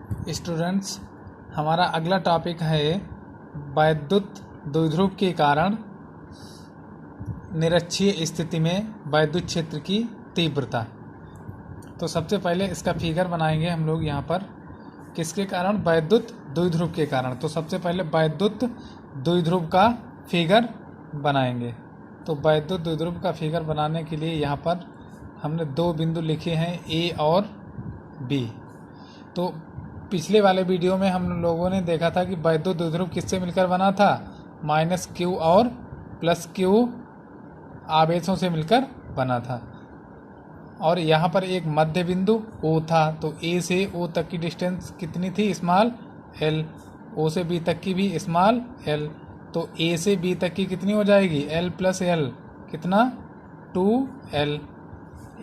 Students, हमारा अगला topic है वैद्युत द्विध्रुव के कारण निरक्षीय स्थिति में वैद्युत क्षेत्र की तीव्रता। तो सबसे पहले इसका फिगर बनाएंगे हम लोग यहाँ पर। किसके कारण? वैद्युत द्विध्रुव के कारण। तो सबसे पहले वैद्युत द्विध्रुव का फिगर बनाएंगे। तो वैद्युत द्विध्रुव का फिगर बनाने के लिए यहाँ पर हमने दो बिंदु लिखे हैं, ए और बी। तो पिछले वाले वीडियो में हम लोगों ने देखा था कि वैद्युत द्विध्रुव किससे मिलकर बना था? -q और +q आवेशों से मिलकर बना था। और यहाँ पर एक मध्य बिंदु O था। तो A से O तक की डिस्टेंस कितनी थी? Small l। O से B तक की भी स्मॉल l। तो A से B तक की कितनी हो जाएगी? l + l कितना? 2l।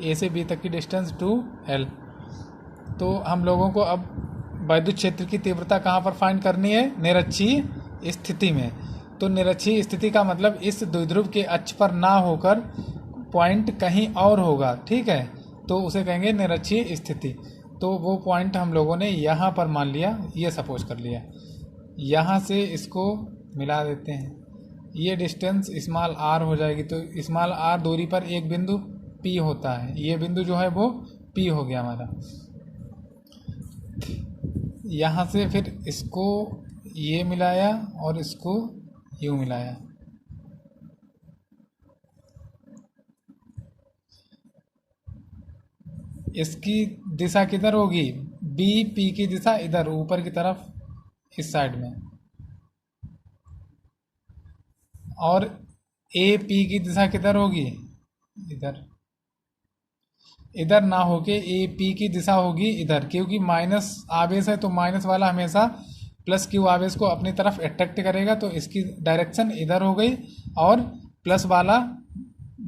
A से B तक की डिस्टेंस 2l। तो हम लोगों को अब वैद्युत क्षेत्र की तीव्रता कहाँ पर फाइंड करनी है? निरक्षीय स्थिति में। तो निरक्षीय स्थिति का मतलब इस द्विध्रुव के अक्ष पर ना होकर पॉइंट कहीं और होगा, ठीक है? तो उसे कहेंगे निरक्षीय स्थिति। तो वो पॉइंट हम लोगों ने यहाँ पर मान लिया, ये सपोज कर लिया। यहाँ से इसको मिला देते हैं, ये डिस्टेंस स्मॉल r हो जाएगी। तो स्मॉल r दूरी पर एक बिंदु P होता है। ये बिंदु जो है वो P हो गया हमारा। यहाँ से फिर इसको ये मिलाया और इसको यूँ मिलाया। इसकी दिशा किधर होगी? बी पी की दिशा इधर ऊपर की तरफ, इस साइड में। और ए पी की दिशा किधर होगी? इधर। इधर ना होके ए पी की दिशा होगी इधर, क्योंकि माइनस आवेश है तो माइनस वाला हमेशा +q आवेश को अपनी तरफ अट्रैक्ट करेगा। तो इसकी डायरेक्शन इधर हो गई और प्लस वाला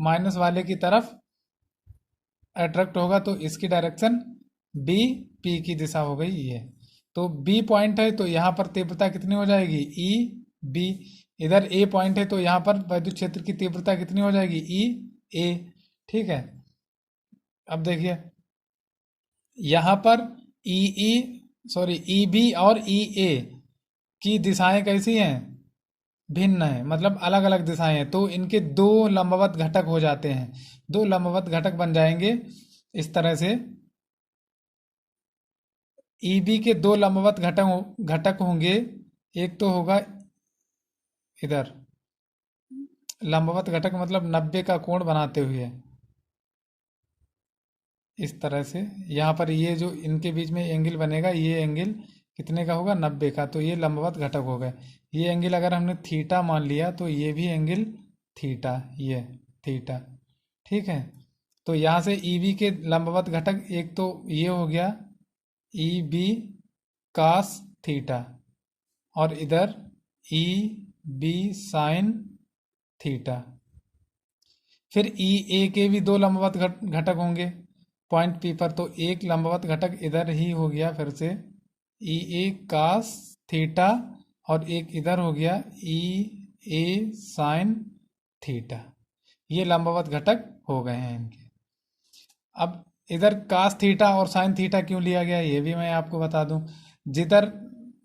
माइनस वाले की तरफ अट्रैक्ट होगा। तो इसकी डायरेक्शन बी पी की दिशा हो गई ये। तो बी पॉइंट है तो यहाँ पर तीव्रता कितनी हो जाएगी? E B. इधर ए पॉइंट है तो यहाँ पर वैद्युत क्षेत्र की तीव्रता कितनी हो जाएगी? ई ए, ठीक है? अब देखिए यहाँ पर ई बी और ई ए की दिशाएं कैसी हैं? भिन्न है, मतलब अलग अलग दिशाएं हैं। तो इनके दो लंबवत घटक हो जाते हैं, दो लंबवत घटक बन जाएंगे इस तरह से। ईबी के दो लंबवत घटक होंगे। एक तो होगा इधर लंबवत घटक, मतलब 90 का कोण बनाते हुए इस तरह से। यहाँ पर ये जो इनके बीच में एंगल बनेगा, ये एंगल कितने का होगा? 90 का। तो ये लंबवत घटक हो गए। ये एंगल अगर हमने थीटा मान लिया तो ये भी एंगल थीटा, ये थीटा, ठीक है? तो यहाँ से ईबी के लंबवत घटक एक तो ये हो गया ई बी कास थीटा, और इधर ई बी साइन थीटा। फिर ई ए के भी दो लंबवत घटक होंगे पॉइंट पी पर। तो एक लंबवत घटक इधर ही हो गया फिर से ई ए कास थीटा, और एक इधर हो गया ई ए साइन थीटा। ये लंबवत घटक हो गए हैं इनके। अब इधर कास थीटा और साइन थीटा क्यों लिया गया ये भी मैं आपको बता दूं। जिधर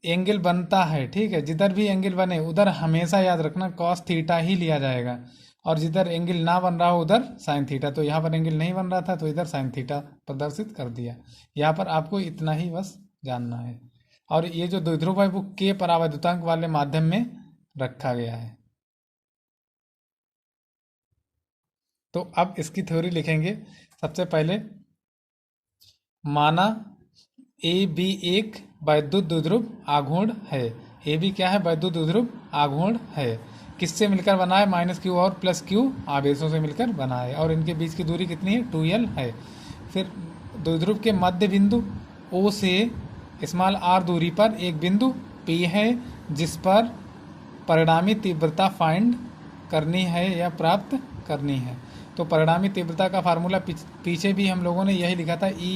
एंगल बनता है, ठीक है, जिधर भी एंगल बने उधर हमेशा याद रखना कॉस थीटा ही लिया जाएगा, और जिधर एंगल ना बन रहा हो उधर साइन थीटा। तो यहाँ पर एंगल नहीं बन रहा था तो इधर साइन थीटा प्रदर्शित कर दिया। यहाँ पर आपको इतना ही बस जानना है। और ये जो द्विध्रुव है वो के परावैद्युतांक वाले माध्यम में रखा गया है। तो अब इसकी थ्योरी लिखेंगे। सबसे पहले माना ए बी एक वैद्युत द्विध्रुव आघूर्ण है। ए बी क्या है? वैद्युत द्विध्रुव आघूर्ण है। किससे मिलकर बना है? -q और +q आवेशों से मिलकर बना है। और इनके बीच की दूरी कितनी है? 2l है। फिर द्विध्रुव के मध्य बिंदु O से स्मॉल r दूरी पर एक बिंदु P है, जिस पर परिणामी तीव्रता फाइंड करनी है या प्राप्त करनी है। तो परिणामी तीव्रता का फार्मूला पीछे भी हम लोगों ने यही लिखा था, E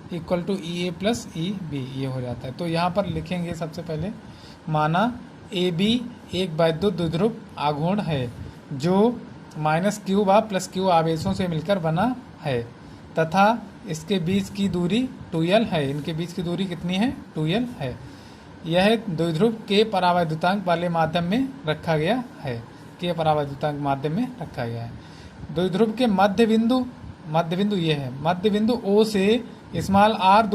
= EA + EB, ये हो जाता है। तो यहाँ पर लिखेंगे सबसे पहले, माना AB एक वैद्युत द्विध्रुव आघूर्ण है जो -q व +q आवेशों से मिलकर बना है। तथा इसके बीच की दूरी 2l है। इनके बीच की दूरी कितनी है? 2l है। यह द्विध्रुव के परावैद्युतांक वाले माध्यम में रखा गया है। के परावैद्युतांक माध्यम में रखा गया है। द्विध्रुव के मध्य बिंदु ये है, मध्य बिंदु O से स्मॉल r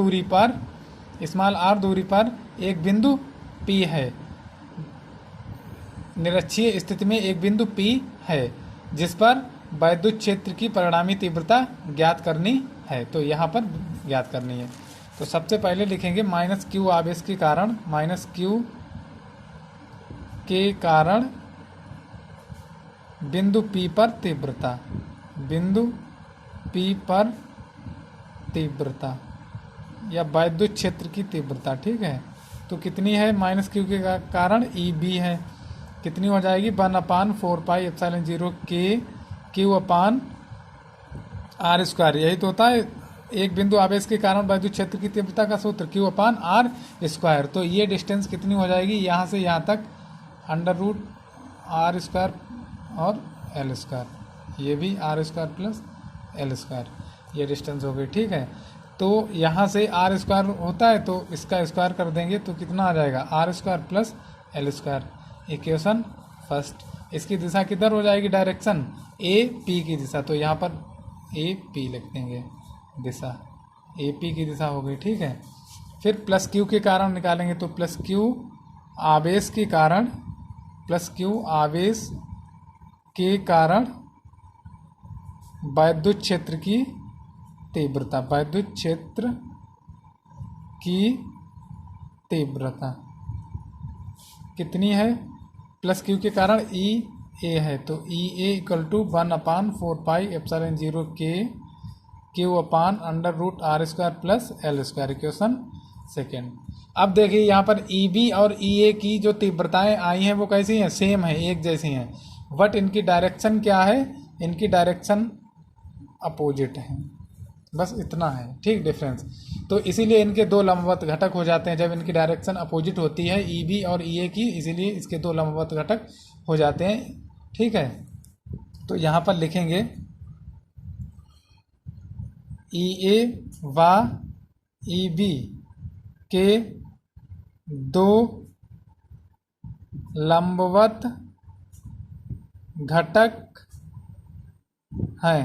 दूरी पर एक बिंदु P है। निरक्षीय स्थिति में एक बिंदु P है जिस पर वैद्युत क्षेत्र की परिणामी तीव्रता ज्ञात करनी है। तो यहाँ पर ज्ञात करनी है। तो सबसे पहले लिखेंगे माइनस क्यू आवेश के कारण, माइनस क्यू के कारण बिंदु P पर तीव्रता, बिंदु P पर तीव्रता या वैद्युत क्षेत्र की तीव्रता। ठीक है, तो कितनी है? माइनस क्यू के कारण EB है। कितनी हो जाएगी? 1/4πε0 के क्यू अपान आर स्क्वायर। यही तो होता है एक बिंदु आवेश के कारण वैद्युत क्षेत्र की तीव्रता का सूत्र, क्यू अपान आर स्क्वायर। तो ये डिस्टेंस कितनी हो जाएगी? यहाँ से यहाँ तक √r² और l², ये भी r² प्लस l², ये डिस्टेंस हो गई। ठीक है, तो यहाँ से r² होता है तो इसका स्क्वायर कर देंगे तो कितना आ जाएगा? r² plus l²। Equation first. इसकी दिशा किधर हो जाएगी? डायरेक्शन AP की दिशा। तो यहाँ पर AP लिख देंगे, दिशा AP की दिशा हो गई। ठीक है, फिर प्लस क्यू के कारण निकालेंगे तो प्लस क्यू आवेश के कारण, प्लस क्यू आवेश के कारण वैद्युत क्षेत्र की तीव्रता, वैद्युत क्षेत्र की तीव्रता कितनी है? प्लस क्यू के कारण EA है तो EA = 1/4πε0 के क्यू अपान √r² plus l²। Equation second. अब देखिए यहाँ पर EB और EA की जो तीव्रताएं आई हैं वो कैसी हैं? सेम है, एक जैसी हैं, बट इनकी डायरेक्शन क्या है? इनकी डायरेक्शन अपोजिट है, बस इतना है। ठीक, डिफरेंस। तो इसीलिए इनके दो लंबवत घटक हो जाते हैं जब इनकी डायरेक्शन अपोजिट होती है EB और EA की, इसीलिए इसके दो लंबवत घटक हो जाते हैं। ठीक है, तो यहाँ पर लिखेंगे EA व EB के दो लंबवत घटक हैं।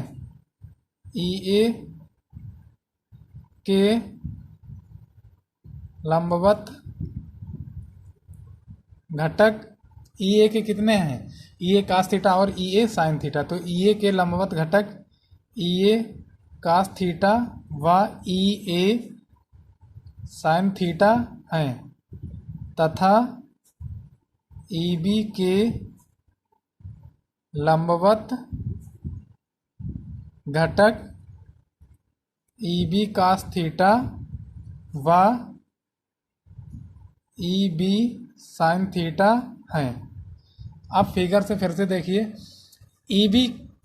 EA के लंबवत घटक EA के कितने हैं? EA cos थीटा और EA sin थीटा। तो EA के लंबवत घटक EA cos थीटा व EA sin थीटा हैं तथा EB के लंबवत घटक EB cos थीटा व EB sin थीटा हैं। अब फिगर से फिर से देखिए, EB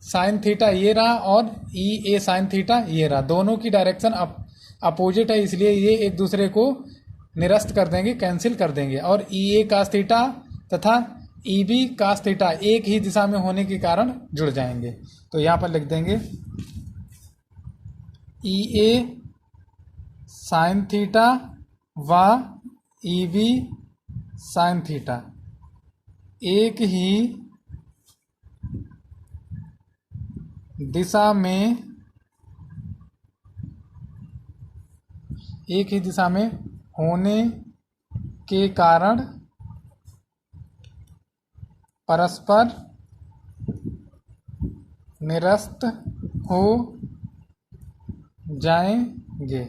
sin थीटा ये रहा और EA sin थीटा ये रहा, दोनों की डायरेक्शन अपोजिट है, इसलिए ये एक दूसरे को निरस्त कर देंगे, कैंसिल कर देंगे। और EA cos थीटा तथा EB cos थीटा एक ही दिशा में होने के कारण जुड़ जाएंगे। तो यहाँ पर लिख देंगे EA sin थीटा व EB sin थीटा एक ही दिशा में होने के कारण परस्पर निरस्त हो जाएंगे,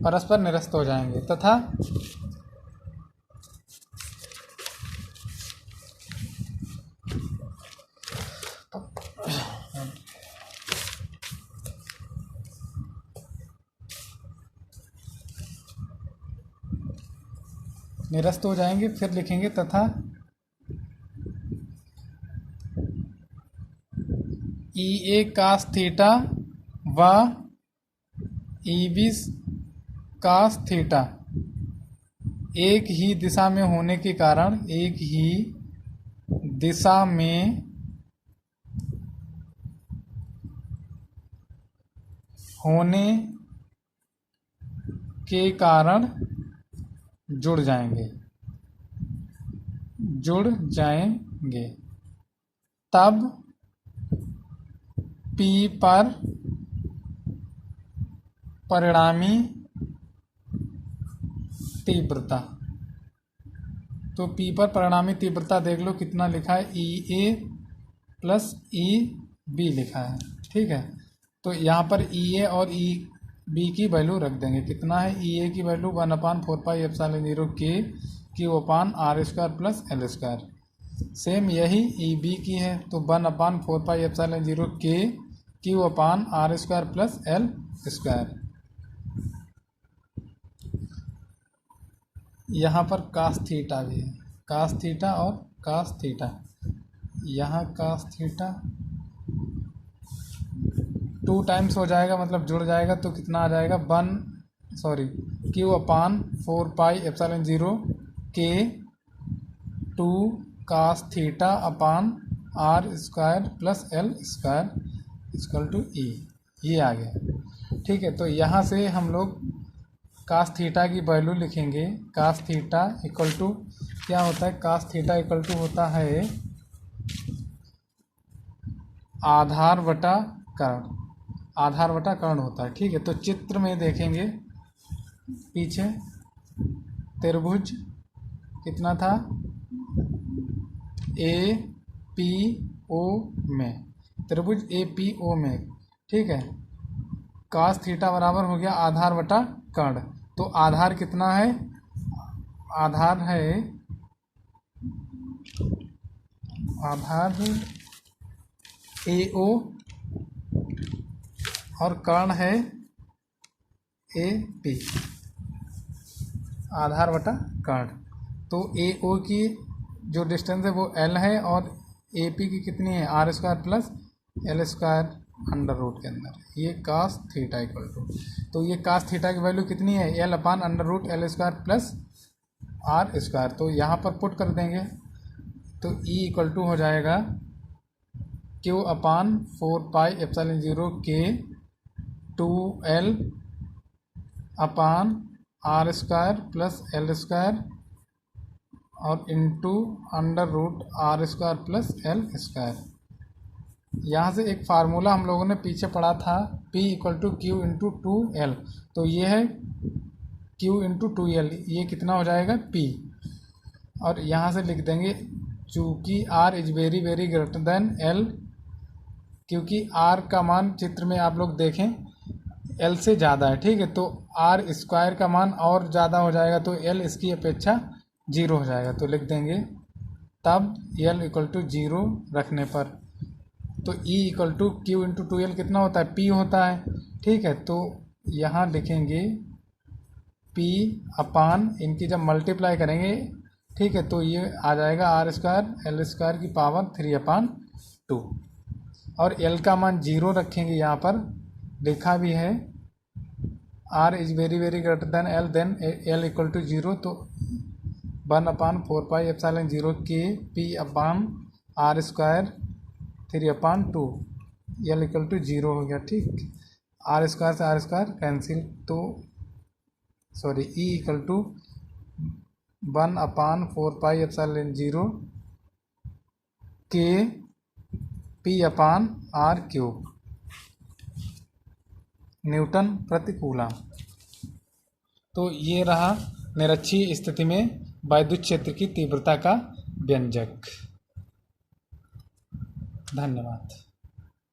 परस्पर निरस्त हो जाएंगे तथा निरस्त हो जाएंगे। फिर लिखेंगे तथा EA cos थीटा व EB cos थीटा एक ही दिशा में होने के कारण, एक ही दिशा में होने के कारण जुड़ जाएंगे तब P पर परिणामी तीव्रता। तो P पर परिणामी तीव्रता देख लो कितना लिखा है, EA प्लस EB लिखा है। ठीक है, तो यहाँ पर EA और EB की वैल्यू रख देंगे। कितना है EA की value 1/4πε0 K Q/r² plus L²। Same यही EB की है, तो 1/4πε0 K Q/r² प्लस L²। यहाँ पर cos थीटा भी है, cos थीटा और cos थीटा। यहाँ cos थीटा 2 टाइम्स हो जाएगा, मतलब जुड़ जाएगा, तो कितना आ जाएगा Q/4πε0 K 2 cos theta r² plus L² E। ये आ गया। ठीक है, तो यहाँ से हम लोग cos थीटा की वैल्यू लिखेंगे। cos थीटा इक्वल टू क्या होता है, cos थीटा इक्वल टू होता है आधार बटा कर्ण होता है। ठीक है, तो चित्र में देखेंगे पीछे त्रिभुज कितना था, APO में, त्रिभुज APO में। ठीक है, cos थीटा बराबर हो गया आधार बटा कर्ण। तो आधार कितना है, आधार AO और कर्ण है AP, आधार बटा कर्ण। तो AO की जो डिस्टेंस है वो L है और AP की कितनी है, r² plus L² under root के अंदर। ये cos थीटा इक्वल टू, तो ये cos थीटा की वैल्यू कितनी है, L/√L² प्लस r²। तो यहाँ पर पुट कर देंगे, तो E इक्वल टू हो जाएगा Q/4πε0 K 2L/r² plus L² और into under root r² plus L²। यहाँ से एक फार्मूला हम लोगों ने पीछे पढ़ा था, P equal to Q into 2L। तो ये है Q इंटू 2L, ये कितना हो जाएगा P। और यहाँ से लिख देंगे चूँकि R is very very greater than L, क्योंकि R का मान चित्र में आप लोग देखें L से ज़्यादा है। ठीक है, तो r² का मान और ज़्यादा हो जाएगा, तो L इसकी अपेक्षा 0 हो जाएगा। तो लिख देंगे तब L इक्वल टू 0 रखने पर, तो E equal to Q into 2L कितना होता है, P होता है। ठीक है, तो यहाँ लिखेंगे P अपान इनकी जब मल्टीप्लाई करेंगे, ठीक है, तो ये आ जाएगा r² L² की पावर 3/2। और L का मान 0 रखेंगे, यहाँ पर लिखा भी है R is very very greater than L, then L equal to 0। तो 1/4πε0 K P/r² 3/2, L equal to 0 हो गया। ठीक, r² से r² कैंसिल, तो sorry E equal to 1/4πε0 K P/r³ newton प्रति कूलम। तो ये रहा निरक्षीय स्थिति में वैद्युत क्षेत्र की तीव्रता का व्यंजक। धन्यवाद।